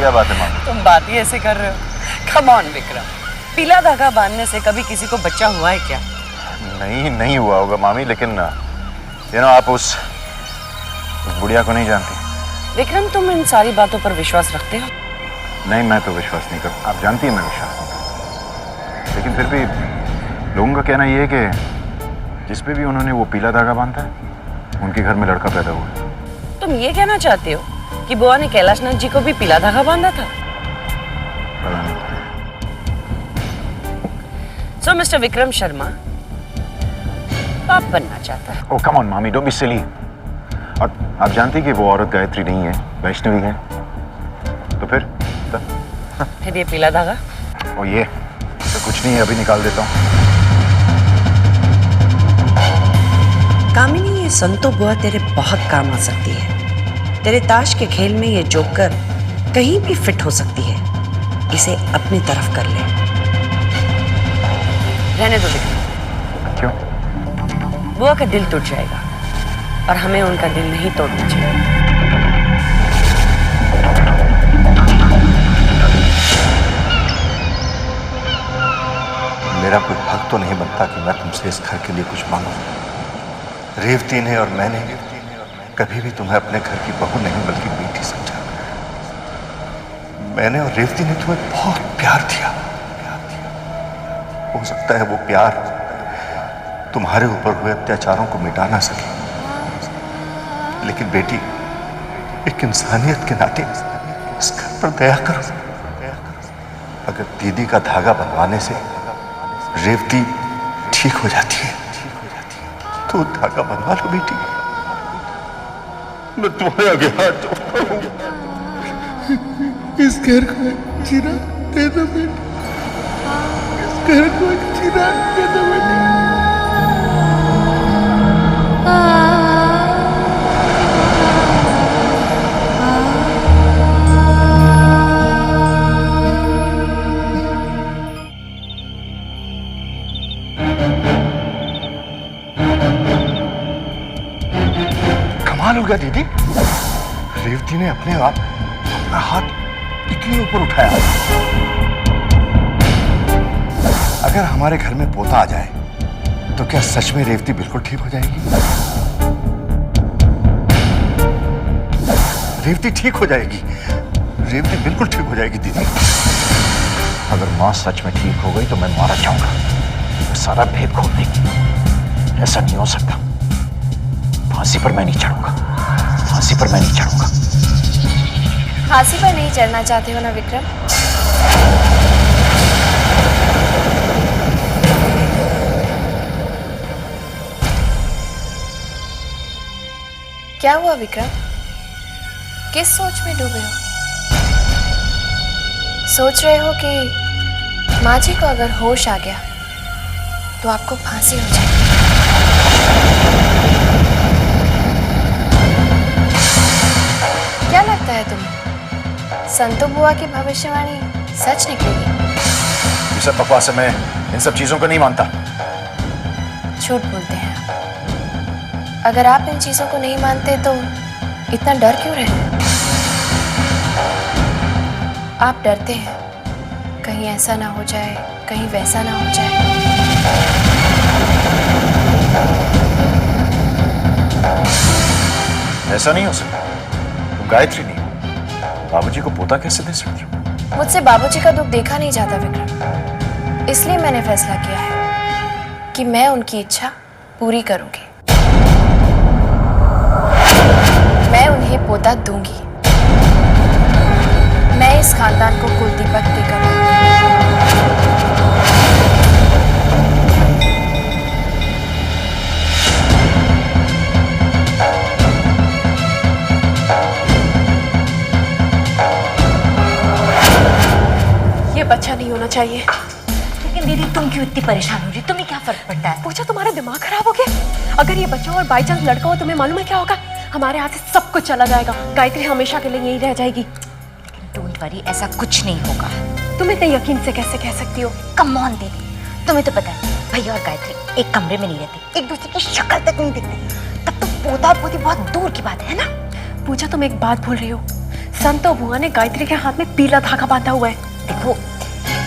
क्या बात है मामी? तुम बात ही ऐसे कर रहे हो। कम ऑन विक्रम, पीला धागा बांधने से कभी किसी को बच्चा हुआ है क्या? नहीं हुआ होगा मामी, लेकिन आप उस बुढ़िया को नहीं जानती। विक्रम, तुम इन सारी बातों पर विश्वास रखते हो? नहीं, मैं तो विश्वास नहीं करता। आप जानती हैं मैं विश्वास नहीं करता, लेकिन फिर भी लोगों का कहना यह है कि जिस पे भी उन्होंने वो पीला धागा बांधा है उनके घर में लड़का पैदा हुआ। तुम ये कहना चाहते हो कि बुआ ने कैलाशनाथ जी को भी पीला धागा बांधा था? पता नहीं। सो मिस्टर विक्रम शर्मा बाप बनना चाहता है। ओह कम ऑन मामी, डोंट बी सिली। और आप जानती कि वो औरत गायत्री नहीं है, वैष्णवी है। तो फिर ये पीला धागा? और ये तो कुछ नहीं है, अभी निकाल देता हूँ। कामिनी, ये संतो बुआ तेरे बहुत काम आ सकती है। तेरे ताश के खेल में ये जोकर कहीं भी फिट हो सकती है। इसे अपनी तरफ कर ले। रहने दो विक्रम। क्यों? बुआ का दिल टूट जाएगा और हमें उनका दिल नहीं तोड़ना चाहिए। मेरा कोई हक तो नहीं बनता कि मैं तुमसे इस घर के लिए कुछ मांगूं। रेवती ने और मैंने कभी भी तुम्हें अपने घर की बहू नहीं बल्कि बेटी समझा। मैंने और रेवती ने तुम्हें बहुत प्यार दिया। हो सकता है वो प्यार तुम्हारे ऊपर हुए अत्याचारों को मिटा ना सके, लेकिन बेटी, एक इंसानियत के नाते इस घर पर दया करो। अगर दीदी का धागा बनवाने से रेवती ठीक हो जाती है तो धागा बनवा लो बेटी। मैं तुम्हारे आगे हाथ जोड़ता हूं। इस घर को एक जीना दे दो बेटी। इस घर को एक जीना दे दो बेटी। कमाल हो गया दीदी, रेवती ने अपने आप अपना हाथ इतनी ऊपर उठाया। अगर हमारे घर में पोता आ जाए तो क्या सच में रेवती बिल्कुल ठीक हो जाएगी? रेवती ठीक हो जाएगी, रेवती बिल्कुल ठीक हो जाएगी दीदी। अगर माँ सच में ठीक हो गई तो मैं मारा जाऊंगा, सारा भेद खोल देगी। ऐसा नहीं हो सकता। फांसी पर मैं नहीं चढ़ूंगा, फांसी पर मैं नहीं चढ़ूंगा। फांसी पर नहीं चढ़ना चाहते हो ना विक्रम? क्या हुआ विक्रम? किस सोच में डूबे हो? सोच रहे हो कि माँ जी को अगर होश आ गया तो आपको फांसी हो जाएगी। क्या लगता है तुम्हें, संतो बुआ की भविष्यवाणी सच निकलेगी? ये सब बकवास है, मैं इन सब चीजों को नहीं मानता। झूठ बोलते हैं आप। अगर आप इन चीजों को नहीं मानते तो इतना डर क्यों रहे? आप डरते हैं कहीं ऐसा ना हो जाए, कहीं वैसा ना हो जाए। ऐसा नहीं हो सकता। तुम गायत्री नहीं हो, बाबूजी को पोता कैसे दे सकती हो? मुझसे बाबूजी का दुख देखा नहीं जाता विक्रम, इसलिए मैंने फैसला किया है कि मैं उनकी इच्छा पूरी करूंगी। मैं उन्हें पोता दूंगी। मैं इस खानदान को कुलदीपक देकर ये बच्चा नहीं होना चाहिए। लेकिन दीदी तुम क्यों इतनी परेशान हो रही? तुम्हें क्या फर्क पड़ता है? पूजा, तुम्हारा दिमाग खराब हो गया? अगर ये बच्चा और बाई चांस लड़का हो, तुम्हें मालूम है क्या होगा? हमारे हाथ से सब कुछ चला जाएगा। गायत्री हमेशा के लिए यही रह जाएगी। लेकिन डोंट वरी, ऐसा कुछ नहीं होगा। तुम इतने यकीन से कैसे कह सकती हो? कम ऑन दीदी, तुम्हें तो पता है भैया और गायत्री एक कमरे में नहीं रहते, एक दूसरे की शक्ल तक नहीं दिखते। तब तो पोता पोती बहुत दूर की बात है ना? पूजा, तुम एक बात भूल रही हो। संतो बुआ ने गायत्री के हाथ में पीला धागा बांधा हुआ है। देखो,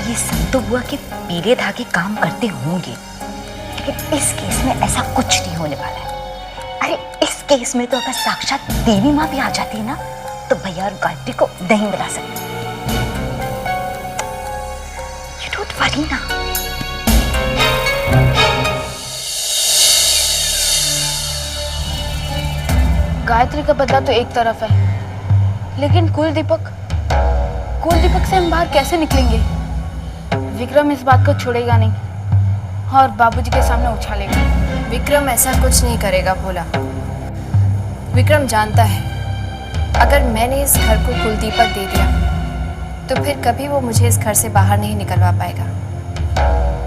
ये संतो बुआ के पीले धागे काम करते होंगे, लेकिन इस केस में ऐसा कुछ नहीं होने वाला है। अरे इस केस में तो अगर साक्षात देवी माँ भी आ जाती है ना, तो भैया और गायत्री को नहीं मिला सकती। यू डोंट वरी ना। गायत्री का बदला तो एक तरफ है, लेकिन कुलदीपक से हम बाहर कैसे निकलेंगे? विक्रम इस बात को छोड़ेगा नहीं और बाबूजी के सामने उछालेगा। विक्रम ऐसा कुछ नहीं करेगा भोला। विक्रम जानता है अगर मैंने इस घर को कुलदीपक दे दिया तो फिर कभी वो मुझे इस घर से बाहर नहीं निकलवा पाएगा,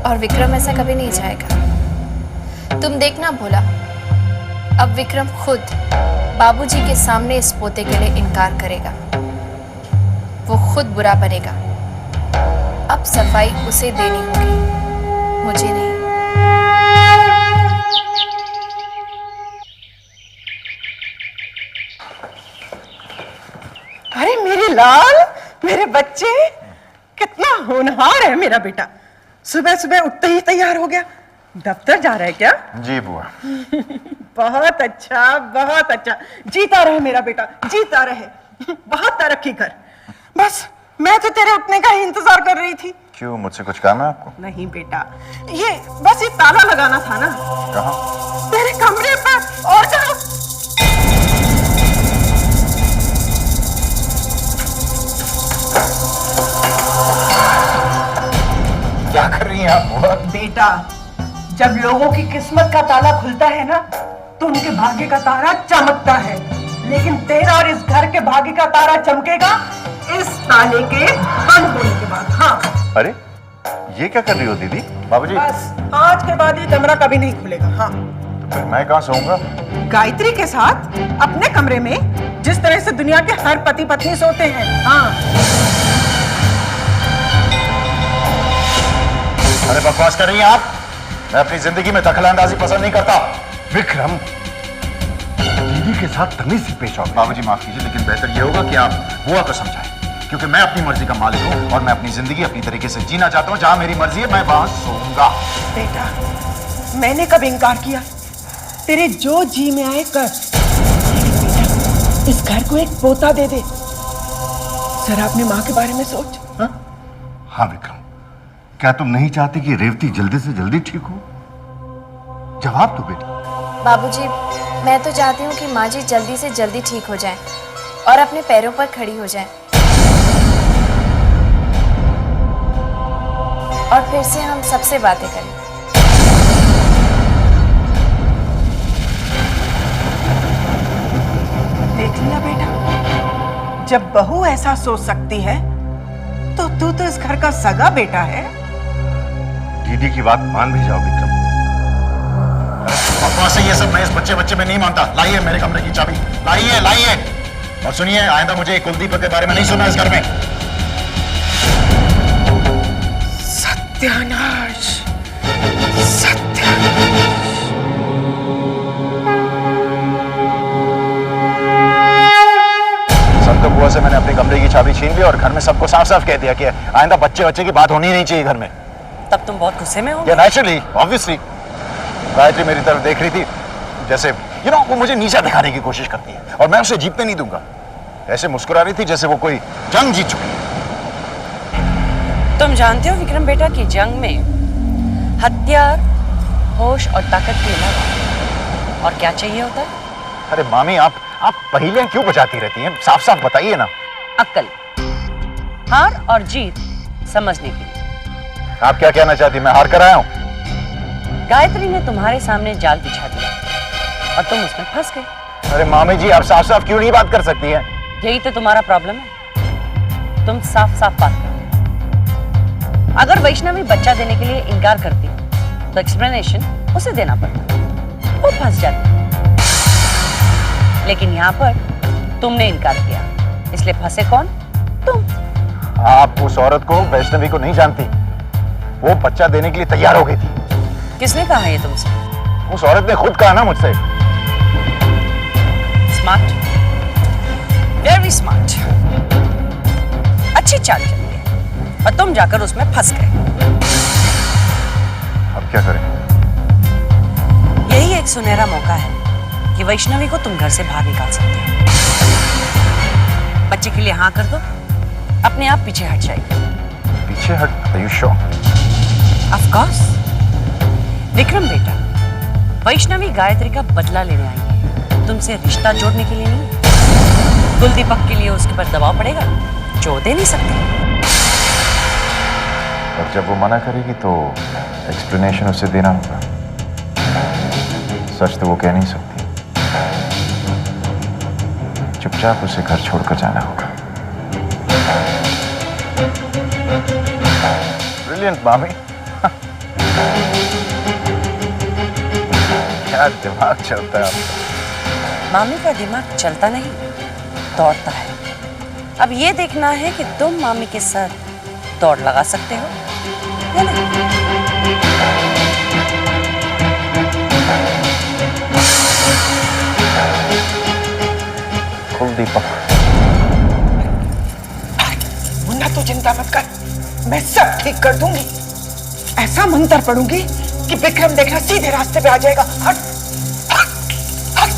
और विक्रम ऐसा कभी नहीं चाहेगा। तुम देखना भोला, अब विक्रम खुद बाबूजी के सामने इस पोते के लिए इनकार करेगा। वो खुद बुरा बनेगा। अब सफाई उसे देनी होगी, मुझे नहीं। अरे मेरे लाल, मेरे बच्चे, कितना होनहार है मेरा बेटा। सुबह सुबह उठते ही तैयार हो गया। दफ्तर जा रहा है क्या? जी बुआ। बहुत अच्छा, बहुत अच्छा। जीता रहे मेरा बेटा, जीता रहे। बहुत तरक्की कर। बस मैं तो तेरे उठने का ही इंतजार कर रही थी। क्यों, मुझसे कुछ काम है आपको? नहीं बेटा, ये बस ये ताला लगाना था ना। कहाँ? तेरे कमरे पर। और कहाँ? क्या कर रही हैं आप बुआ? बेटा, जब लोगों की किस्मत का ताला खुलता है ना, तो उनके भाग्य का तारा चमकता है। लेकिन तेरा और इस घर के भाग्य का तारा चमकेगा इस ताले के बंद होने के बाद। हाँ। अरे ये क्या कर रही हो दीदी? बाबूजी, बस आज के बाद ये कमरा कभी नहीं खुलेगा। हाँ। तो फिर मैं कहाँ सोऊंगा? गायत्री के साथ अपने कमरे में, जिस तरह से दुनिया के हर पति पत्नी सोते हैं। हाँ। अरे बकवास कर रही हैं आप। मैं अपनी जिंदगी में दखलंदाजी पसंद नहीं करता। विक्रम, दीदी के साथ तमीज से पेश आओ। बाबूजी माफ कीजिए, लेकिन बेहतर ये होगा कि आप बुआ को समझाएं, क्योंकि मैं अपनी मर्जी का मालिक हूं और मैं अपनी जिंदगी अपनी तरीके से जीना चाहता हूं। जहां मेरी मर्जी है मैं वहां सोऊंगा। बेटा, मैंने कब इनकार किया? तेरे जो जी में आए कर। बेटा, इस घर को एक पोता दे दे। जरा अपनी माँ के बारे में सोच। हाँ विक्रम, क्या तुम नहीं चाहती कि रेवती जल्दी से जल्दी ठीक हो? जवाब दो बेटा। बाबूजी, मैं तो चाहती हूँ कि माँ जी जल्दी से जल्दी ठीक हो जाएं और अपने पैरों पर खड़ी हो जाएं, और फिर से हम सबसे बातें करें। देख लिया बेटा, जब बहू ऐसा सोच सकती है तो तू तो इस घर का सगा बेटा है। दीदी की बात मान भी जाओ विक्रम। बकवास है ये सब। मैं इस बच्चे में नहीं मानता। लाइए मेरे कमरे की चाबी, लाइए लाइए। और सुनिए, आइंदा मुझे कुलदीपक के बारे में नहीं सुनना इस घर में। सत्यानाश, सत्यानाश। संतो बुआ से मैंने अपने कमरे की चाबी छीन ली और घर में सबको साफ साफ कह दिया कि आइंदा बच्चे की बात होनी नहीं चाहिए घर में। तब तुम बहुत गुस्से में हो। Naturally, obviously. गायत्री मेरी तरफ देख रही थी जैसे वो मुझे नीचा दिखाने की कोशिश करती है, और मैं उसे जीतने नहीं दूंगा। ऐसे मुस्कुरा रही थी जैसे वो कोई जंग जीत चुकी है। तुम जानते हो विक्रम बेटा कि जंग में हथियार, होश और ताकत के अलावा और क्या चाहिए होता है? अरे मामी, आप पहेलियां क्यों बजाती रहती हैं? साफ साफ बताइए ना। अक्ल, हार और जीत समझने के लिए। आप क्या कहना चाहती? मैं हार कर आया हूं। गायत्री ने तुम्हारे सामने जाल बिछा दिया और तुम उसमें फंस गए। अरे मामी जी, आप साफ साफ क्यों नहीं बात कर सकती हैं? यही तो तुम्हारा प्रॉब्लम है, तुम साफ साफ बात करो। अगर वैष्णवी बच्चा देने के लिए इनकार करती तो एक्सप्लेनेशन उसे देना पड़ता, वो फंस जाती। लेकिन यहाँ पर तुमने इनकार किया, इसलिए फंसे कौन? तुम। आप उस औरत को, वैष्णवी को नहीं जानती। वो बच्चा देने के लिए तैयार हो गई थी। किसने कहा ये तुमसे? उस औरत ने खुद कहा ना मुझसे। स्मार्ट, वेरी स्मार्ट, अच्छी चाल चली है और तुम जाकर उसमें फंस गए। अब क्या करें? यही एक सुनहरा मौका है कि वैष्णवी को तुम घर से बाहर निकाल सकते हो। बच्चे के लिए हाँ कर दो, अपने आप पीछे हट जाएगी। पीछे हट? Are you sure? Of course. Vikram बेटा, वैष्णवी गायत्री का बदला लेने आई है, तुमसे रिश्ता जोड़ने के लिए नहीं। कुलदीपक के लिए उसके पर दबाव पड़ेगा जो दे नहीं सकती। और जब वो मना करेगी तो एक्सप्लेनेशन उसे देना होगा। सच तो वो कह नहीं सकती, चुपचाप उसे घर छोड़कर जाना होगा। ब्रिलियंट मामी। क्या दिमाग चलता है आपका। मामी का दिमाग चलता नहीं, दौड़ता है। अब ये देखना है कि तुम मामी के साथ दौड़ लगा सकते हो या नहीं। कुलदीपक, मुन्ना तू चिंता मत कर, मैं सब ठीक कर दूंगी। ऐसा मंत्र पढ़ूंगी कि विक्रम देखना सीधे रास्ते पे आ जाएगा। हट, हट, हट।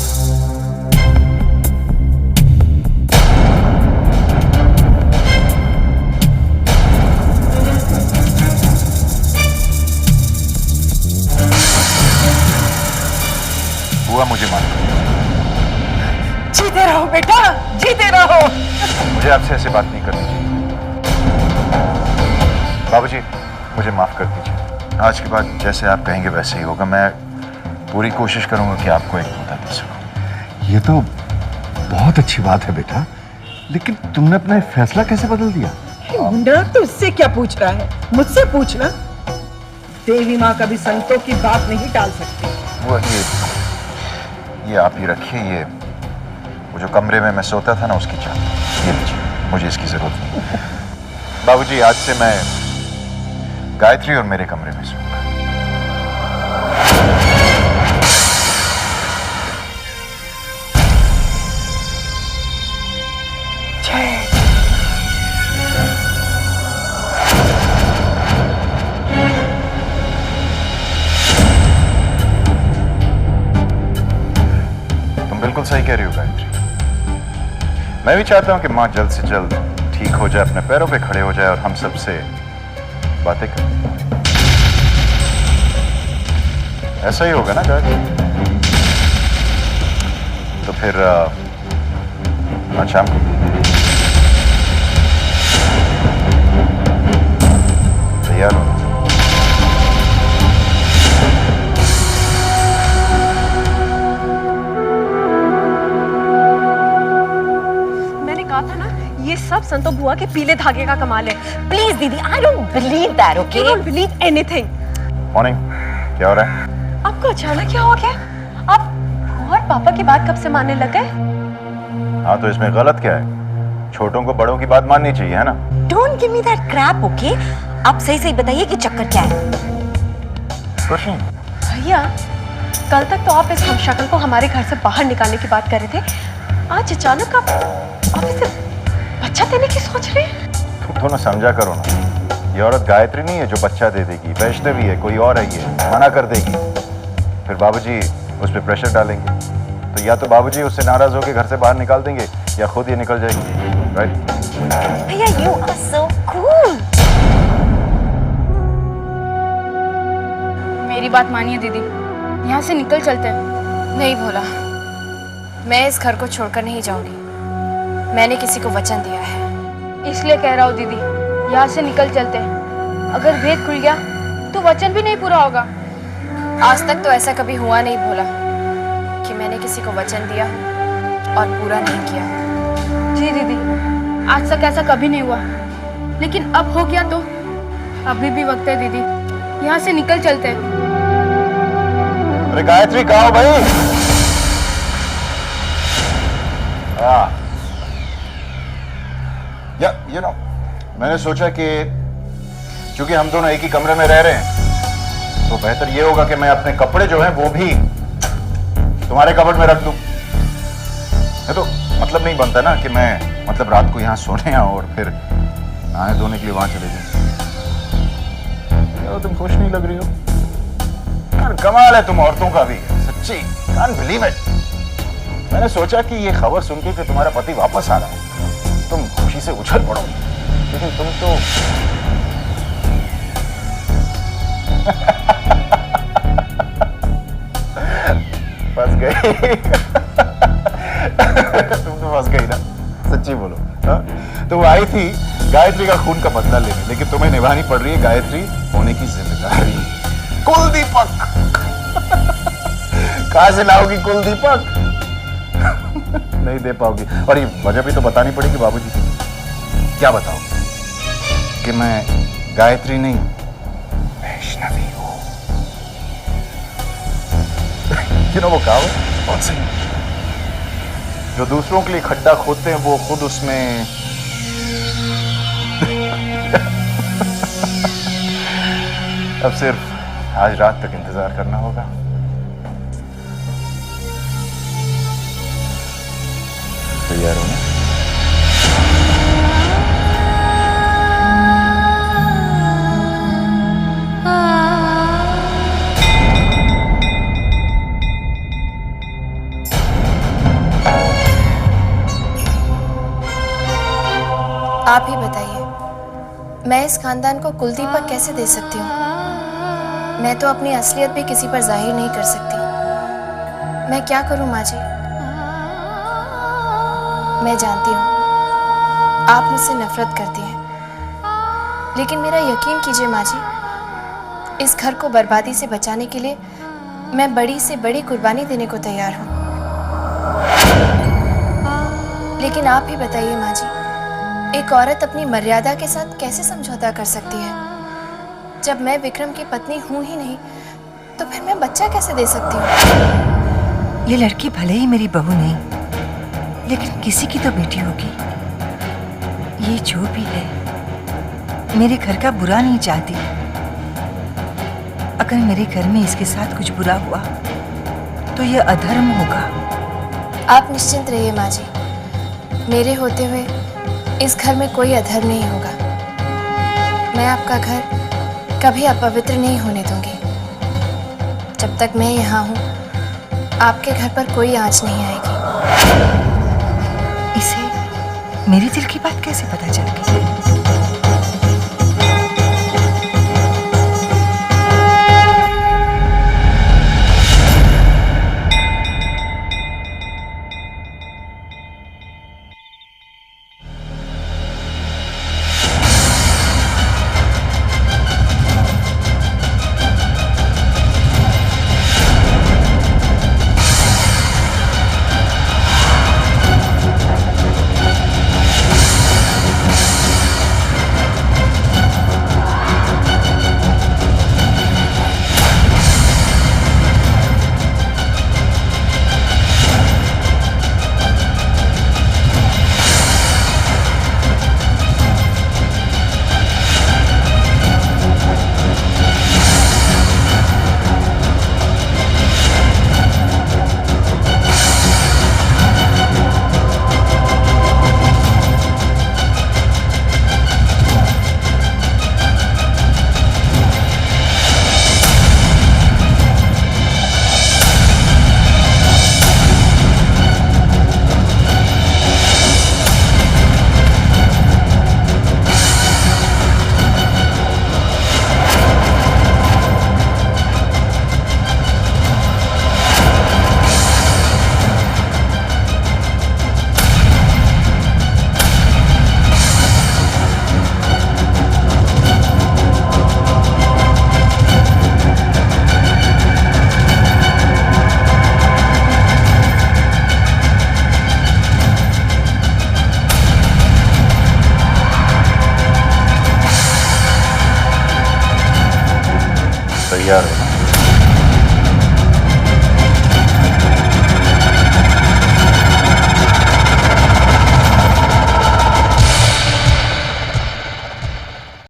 बुआ मुझे मानो, जीते रहो बेटा, जीते रहो। मुझे आपसे ऐसे बात नहीं करनी चाहिए। बाबूजी, मुझे माफ कर दीजिए। आज के बाद जैसे आप कहेंगे वैसे ही होगा। मैं पूरी कोशिश करूंगा कि आपको एक तोता दे सकूं। ये तो बहुत अच्छी बात है बेटा, लेकिन तुमने अपना ये फैसला कैसे बदल दिया? मुन्ना तो उससे क्या पूछ रहा है, मुझसे पूछना। देवी माँ कभी संतों की बात नहीं टाल सकती। वो ये आप ही रखिए। ये वो जो कमरे में मैं सोता था ना, उसकी चाबी ये लीजिए, मुझे इसकी जरूरत नहीं। बाबूजी, आज से मैं गायत्री और मेरे कमरे में सोऊंगा। तुम बिल्कुल सही कह रही हो गायत्री। मैं भी चाहता हूं कि माँ जल्द से जल्द ठीक हो जाए, अपने पैरों पे खड़े हो जाए और हम सबसे बातें करें। ऐसा ही होगा ना गायत्री? तो फिर आज शाम को तैयार हो। मैंने कहा था ना, ये सब संतो बुआ के पीले धागे का कमाल है। प्लीज दीदी, I don't believe that, okay? You don't believe anything. Morning, क्या हो रहा है? आपको अचानक क्या हो गया? आप और पापा की बात कब से मानने लग गए? हाँ, तो इसमें गलत क्या है? छोटों को बड़ों की बात माननी चाहिए, है ना? Don't give me that Krebs, okay? आप सही सही बताइए कि चक्कर क्या है? कुछ नहीं। भैया, कल तक तो आप इस हमशक्ल को हमारे घर से बाहर निकालने की बात कर रहे थे। आज अचानक आप इसे बच्चा देने की सोच रहे हैं? तुम दोनों समझा करो ना। ये औरत गायत्री नहीं है जो बच्चा दे देगी, वैष्णवी है, कोई और है, ये मना कर देगी, फिर बाबूजी उस पर प्रेशर डालेंगे, तो या तो बाबूजी उससे नाराज होकर घर से बाहर निकाल देंगे या खुद ये निकल जाएगी। राइट? भैया, यू आर सो कूल। मेरी बात मानिए दीदी, यहाँ से निकल चलते हैं। नहीं भोला, मैं इस घर को छोड़कर नहीं जाऊंगी। मैंने किसी को वचन दिया है। इसलिए कह रहा हूँ दीदी, यहाँ से निकल चलते हैं। अगर भेद खुल गया तो वचन भी नहीं पूरा होगा। आज तक तो ऐसा कभी हुआ नहीं भोला कि मैंने किसी को वचन दिया और पूरा नहीं किया। जी दीदी, आज तक ऐसा कभी नहीं हुआ, लेकिन अब हो गया तो अभी भी वक्त है दीदी, यहाँ से निकल चलते हैं। अरे गायत्री, कहाँ हो भाई? या मैंने सोचा कि चूंकि हम दोनों एक ही कमरे में रह रहे हैं, तो बेहतर ये होगा कि मैं अपने कपड़े जो हैं वो भी तुम्हारे कबर्ड में रख दूं। तो मतलब नहीं बनता ना कि मैं मतलब रात को यहाँ सोने आऊं और फिर नहाने धोने के लिए वहां चले जाऊं। तुम खुश नहीं लग रही हो यार? कमाल है तुम औरतों का भी, सच्ची कांट बिलीव इट। मैंने सोचा कि ये खबर सुन के कि तुम्हारा पति वापस आ रहा है तुम खुशी से उछल पड़ो, लेकिन तुम तो फंस गई। तुम तो फंस गई ना, सच्ची बोलो। हाँ? तो वो आई थी गायत्री का खून का बदला लेने, लेकिन तुम्हें निभानी पड़ रही है गायत्री होने की जिम्मेदारी। कुलदीपक कहां से लाओगी कुलदीपक? नहीं दे पाओगी। और ये वजह भी तो बतानी पड़ेगी बाबूजी की। क्या बताओ कि मैं गायत्री नहीं वैष्णवी हूं। वो कहावत बहुत सही, जो दूसरों के लिए खड्डा खोदते हैं वो खुद उसमें अब सिर्फ आज रात तक इंतजार करना होगा। तैयार हो ना? आप ही बताइए, मैं इस खानदान को कुलदीपक कैसे दे सकती हूँ? मैं तो अपनी असलियत भी किसी पर जाहिर नहीं कर सकती। मैं क्या करूँ माँ जी? मैं जानती हूँ आप मुझसे नफरत करती हैं, लेकिन मेरा यकीन कीजिए माँ जी, इस घर को बर्बादी से बचाने के लिए मैं बड़ी से बड़ी कुर्बानी देने को तैयार हूँ। लेकिन आप ही बताइए माँ जी, एक औरत अपनी मर्यादा के साथ कैसे समझौता कर सकती है? जब मैं विक्रम की पत्नी हूं ही नहीं, तो फिर मैं बच्चा कैसे दे सकती हूँ? ये लड़की भले ही मेरी बहू नहीं, लेकिन किसी की तो बेटी होगी। ये जो भी है मेरे घर का बुरा नहीं चाहती। अगर मेरे घर में इसके साथ कुछ बुरा हुआ तो ये अधर्म होगा। आप निश्चिंत रहिए माँ जी, मेरे होते हुए इस घर में कोई अधर्म नहीं होगा। मैं आपका घर कभी अपवित्र नहीं होने दूंगी। जब तक मैं यहाँ हूँ, आपके घर पर कोई आंच नहीं आएगी। इसे मेरे दिल की बात कैसे पता चल गई? तैयार हो ना?